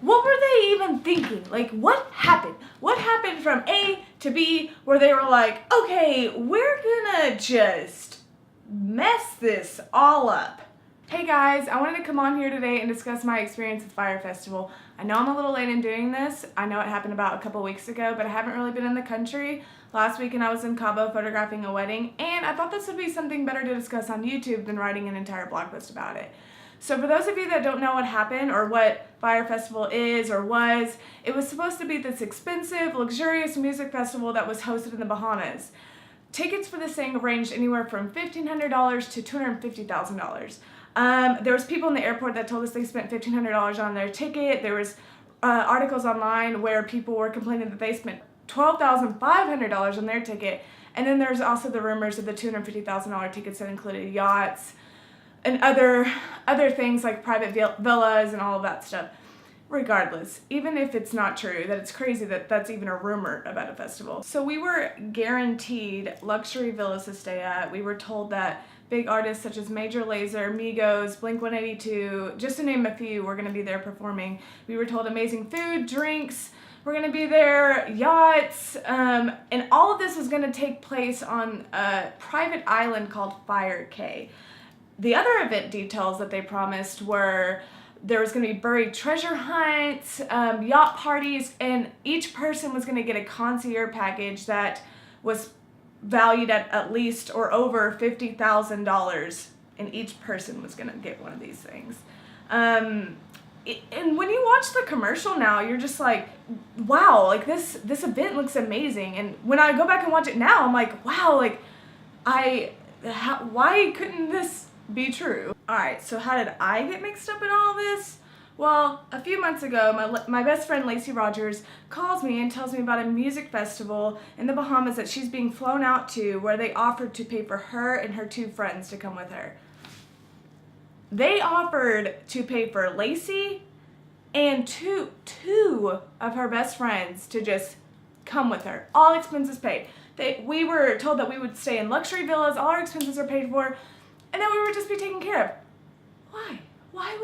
What were they even thinking? Like, what happened? What happened from A to B where they were like, okay, we're gonna just mess this all up? Hey guys, I wanted to come on here today and discuss my experience with Fyre Festival. I know I'm a little late in doing this. I know it happened about a couple weeks ago, but I haven't really been in the country. Last weekend I was in Cabo photographing a wedding, and I thought this would be something better to discuss on YouTube than writing an entire blog post about it. So for those of you that don't know what happened or what Fyre Festival is or was, it was supposed to be this expensive, luxurious music festival that was hosted in the Bahamas. Tickets for this thing ranged anywhere from $1,500 to $250,000. There was people in the airport that told us they spent $1,500 on their ticket. There was articles online where people were complaining that they spent $12,500 on their ticket. And then there's also the rumors of the $250,000 tickets that included yachts and other things like private villas and all of that stuff. Regardless, even if it's not true, that it's crazy that that's even a rumor about a festival. So we were guaranteed luxury villas to stay at. We were told that big artists such as Major Lazer, Migos, Blink-182, just to name a few, were going to be there performing. We were told amazing food, drinks, we're going to be there, yachts, and all of this was going to take place on a private island called Fyre Cay. The other event details that they promised were there was going to be buried treasure hunts, yacht parties, and each person was going to get a concierge package that was valued at least or over $50,000, and each person was going to get one of these things. And when you watch the commercial now, you're just like, wow, like this event looks amazing. And when I go back and watch it now, I'm like, wow, like why couldn't this be true? Alright, so how did I get mixed up in all this? Well, a few months ago, my best friend Lacey Rogers calls me and tells me about a music festival in the Bahamas that she's being flown out to, where they offered to pay for her and her two friends to come with her. They offered to pay for Lacey and two of her best friends to just come with her. All expenses paid. We were told that we would stay in luxury villas, all our expenses are paid for, and that we would just be taken care of. Why? Why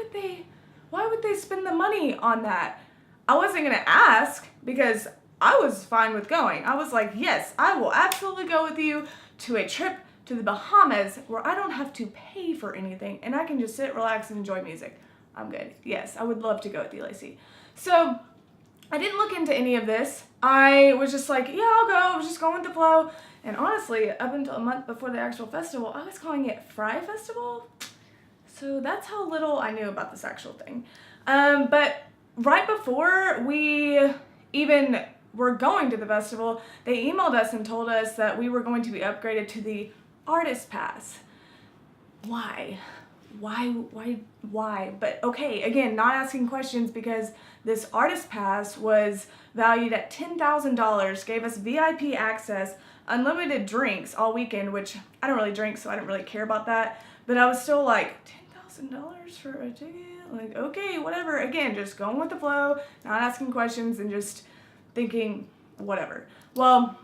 would they spend the money on that? I wasn't going to ask because I was fine with going. I was like, yes, I will absolutely go with you to a trip to the Bahamas where I don't have to pay for anything and I can just sit, relax, and enjoy music. I'm good. Yes, I would love to go with you, Lacey. So I didn't look into any of this. I was just like, yeah, I'll go. I was just going with the flow. And honestly, up until a month before the actual festival, I was calling it Fyre Festival. So that's how little I knew about this actual thing. But right before we even were going to the festival, they emailed us and told us that we were going to be upgraded to the Artist Pass. Why? Why? But okay, again, not asking questions, because this Artist Pass was valued at $10,000, gave us VIP access, unlimited drinks all weekend, which I don't really drink, so I didn't really care about that. But I was still like, $10,000 for a ticket? Like, okay, whatever. Again, just going with the flow, not asking questions, and just thinking, whatever. Well,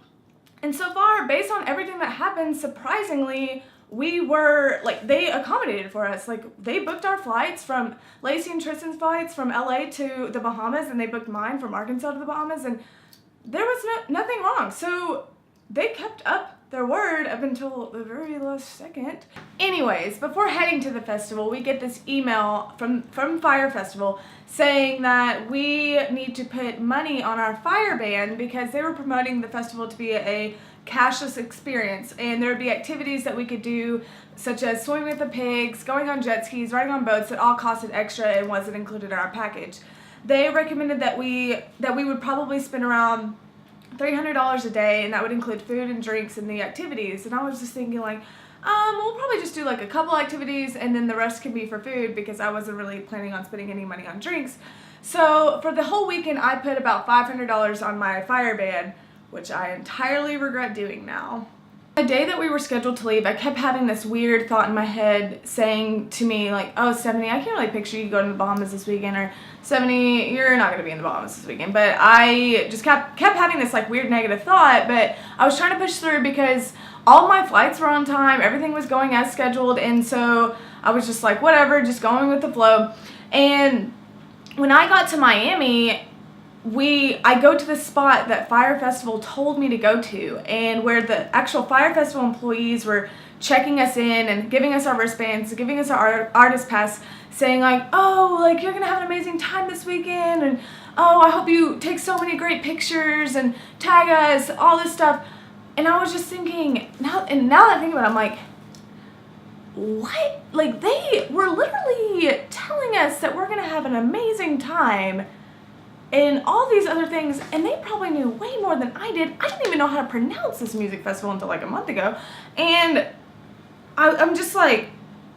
and so far, based on everything that happened, surprisingly, we were, like, they accommodated for us. Like, they booked our flights from, Lacey and Tristan's flights from LA to the Bahamas, and they booked mine from Arkansas to the Bahamas, and there was nothing wrong. So they kept up their word up until the very last second. Anyways, before heading to the festival, we get this email from Fyre Festival saying that we need to put money on our Fyre band because they were promoting the festival to be a cashless experience, and there would be activities that we could do such as swimming with the pigs, going on jet skis, riding on boats that all costed extra and wasn't included in our package. They recommended that we would probably spend around $300 a day, and that would include food and drinks and the activities. And I was just thinking, like, we'll probably just do like a couple activities and then the rest can be for food, because I wasn't really planning on spending any money on drinks. So for the whole weekend, I put about $500 on my Fyre band, which I entirely regret doing now. The day that we were scheduled to leave, I kept having this weird thought in my head saying to me, like, oh, Stephanie, I can't really picture you going to the Bahamas this weekend, or Stephanie, you're not going to be in the Bahamas this weekend. But I just kept having this, like, weird negative thought, but I was trying to push through because all my flights were on time, everything was going as scheduled, and so I was just like, whatever, just going with the flow. And when I got to Miami, I go to the spot that Fyre Festival told me to go to, and where the actual Fyre Festival employees were checking us in and giving us our wristbands, giving us our artist pass, saying like, oh, like you're gonna have an amazing time this weekend, and oh, I hope you take so many great pictures and tag us, all this stuff. And I was just thinking, now that I think about it, I'm like, what? Like, they were literally telling us that we're gonna have an amazing time and all these other things, and they probably knew way more than I did. I didn't even know how to pronounce this music festival until like a month ago, and I'm just like,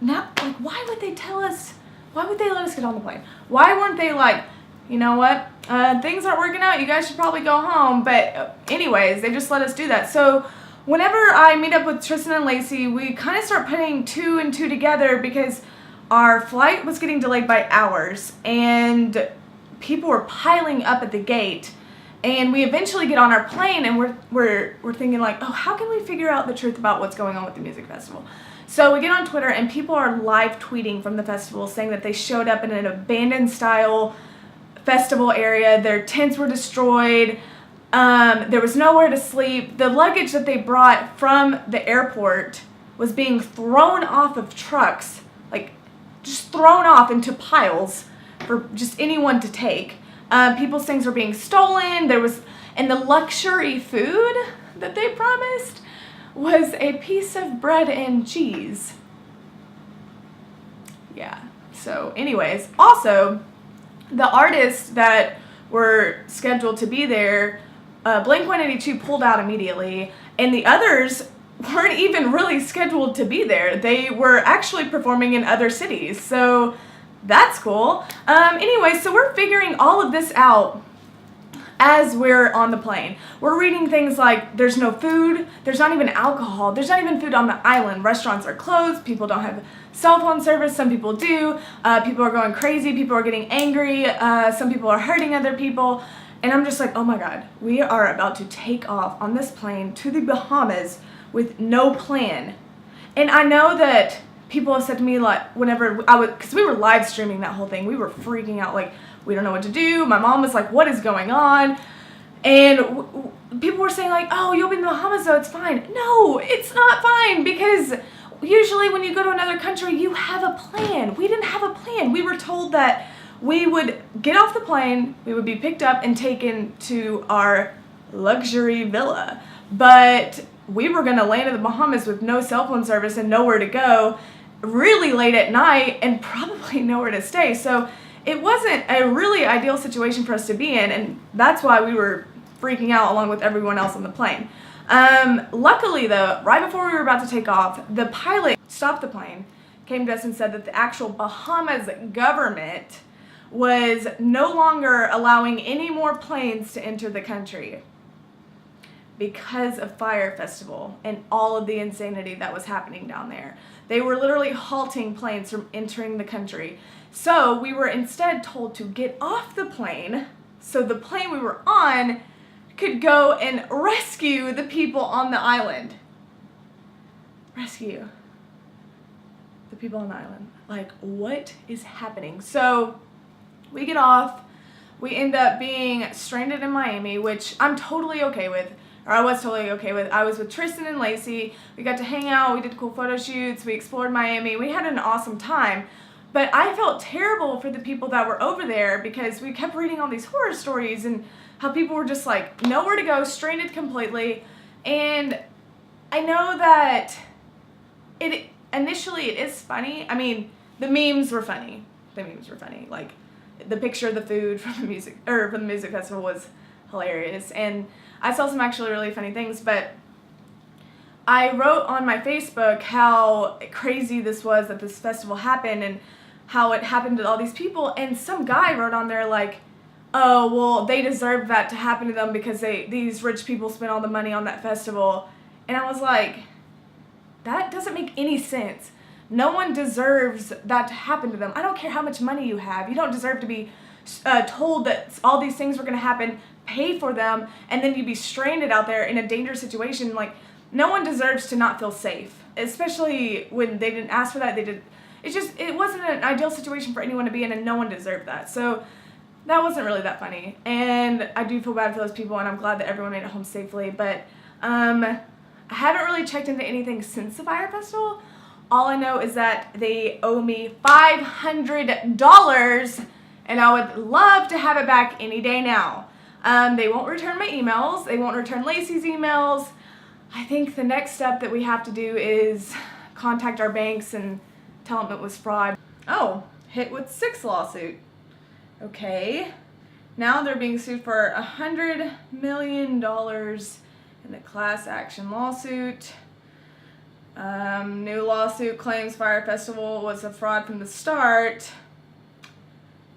now, like, why would they tell us? Why would they let us get on the plane? Why weren't they like, you know what, things aren't working out, you guys should probably go home? But anyways, they just let us do that. So whenever I meet up with Tristan and Lacey, we kind of start putting two and two together because our flight was getting delayed by hours, and people were piling up at the gate, and we eventually get on our plane, and we're thinking like, oh, how can we figure out the truth about what's going on with the music festival? So we get on Twitter, and people are live tweeting from the festival saying that they showed up in an abandoned style festival area. Their tents were destroyed. There was nowhere to sleep. The luggage that they brought from the airport was being thrown off of trucks, like just thrown off into piles for just anyone to take. People's things were being stolen. And the luxury food that they promised was a piece of bread and cheese. Yeah. So anyways, also, the artists that were scheduled to be there, Blink-182 pulled out immediately, and the others weren't even really scheduled to be there. They were actually performing in other cities, so that's cool. Anyway, so we're figuring all of this out as we're on the plane. We're reading things like there's no food, there's not even alcohol, there's not even food on the island. Restaurants are closed, people don't have cell phone service, some people do. People are going crazy, people are getting angry, some people are hurting other people. And I'm just like, oh my God, we are about to take off on this plane to the Bahamas with no plan. And I know that people have said to me, like, whenever because we were live streaming that whole thing, we were freaking out, like, we don't know what to do. My mom was like, what is going on? And people were saying like, oh, you'll be in the Bahamas, so it's fine. No, it's not fine, because usually when you go to another country, you have a plan. We didn't have a plan. We were told that we would get off the plane, we would be picked up and taken to our luxury villa. But we were going to land in the Bahamas with no cell phone service and nowhere to go, really late at night, and probably nowhere to stay. So it wasn't a really ideal situation for us to be in, and that's why we were freaking out along with everyone else on the plane. Luckily though, right before we were about to take off, the pilot stopped the plane, came to us and said that the actual Bahamas government was no longer allowing any more planes to enter the country because of Fyre Festival and all of the insanity that was happening down there. They were literally halting planes from entering the country. So we were instead told to get off the plane so the plane we were on could go and rescue the people on the island. Rescue the people on the island. Like, what is happening? So we get off. We end up being stranded in Miami, which I'm totally okay with. Or I was totally okay with. I was with Tristan and Lacey. We got to hang out. We did cool photo shoots. We explored Miami. We had an awesome time. But I felt terrible for the people that were over there because we kept reading all these horror stories and how people were just like nowhere to go, stranded completely. And I know that initially it is funny. I mean, the memes were funny. Like the picture of the food from the music festival was hilarious. And I saw some actually really funny things, but I wrote on my Facebook how crazy this was that this festival happened and how it happened to all these people, and some guy wrote on there like, oh, well, they deserve that to happen to them because these rich people spent all the money on that festival. And I was like, that doesn't make any sense. No one deserves that to happen to them. I don't care how much money you have. You don't deserve to be told that all these things were going to happen, pay for them, and then you'd be stranded out there in a dangerous situation. Like, no one deserves to not feel safe, especially when they didn't ask for that. It wasn't an ideal situation for anyone to be in, and no one deserved that. So that wasn't really that funny. And I do feel bad for those people, and I'm glad that everyone made it home safely. But I haven't really checked into anything since the Fyre Festival. All I know is that they owe me $500, and I would love to have it back any day now. They won't return my emails. They won't return Lacey's emails. I think the next step that we have to do is contact our banks and tell them it was fraud. Oh, hit with 6 lawsuit. Okay. Now they're being sued for $100 million in the class action lawsuit. New lawsuit claims Fyre Festival was a fraud from the start.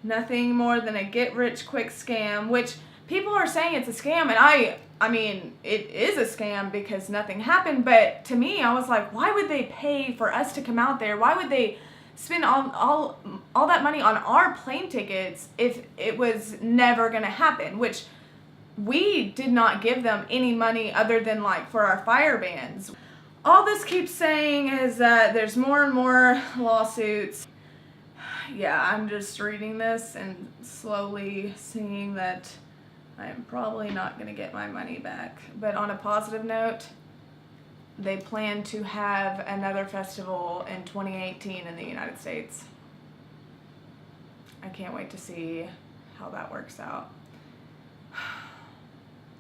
Nothing more than a get-rich-quick scam, which people are saying it's a scam, and I mean, it is a scam because nothing happened, but to me, I was like, why would they pay for us to come out there? Why would they spend all that money on our plane tickets if it was never going to happen? Which we did not give them any money other than like for our fire bands. All this keeps saying is that there's more and more lawsuits. Yeah, I'm just reading this and slowly seeing that I am probably not going to get my money back. But on a positive note, they plan to have another festival in 2018 in the United States. I can't wait to see how that works out.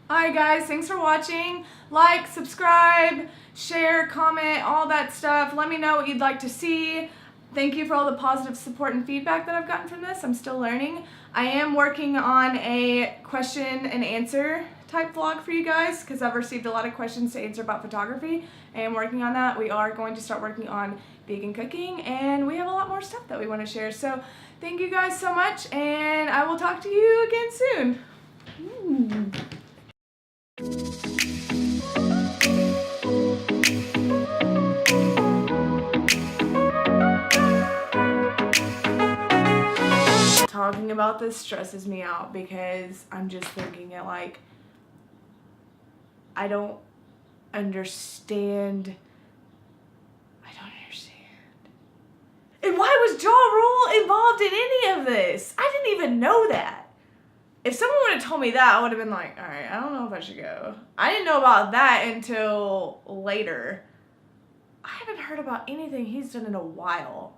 Alright guys, thanks for watching. Like, subscribe, share, comment, all that stuff. Let me know what you'd like to see. Thank you for all the positive support and feedback that I've gotten from this. I'm still learning. I am working on a question and answer type vlog for you guys because I've received a lot of questions to answer about photography. I am working on that. We are going to start working on vegan cooking, and we have a lot more stuff that we want to share. So thank you guys so much, and I will talk to you again soon. Talking about this stresses me out because I'm just thinking it like, I don't understand. And why was Ja Rule involved in any of this? I didn't even know that. If someone would have told me that, I would have been like, alright, I don't know if I should go. I didn't know about that until later. I haven't heard about anything he's done in a while.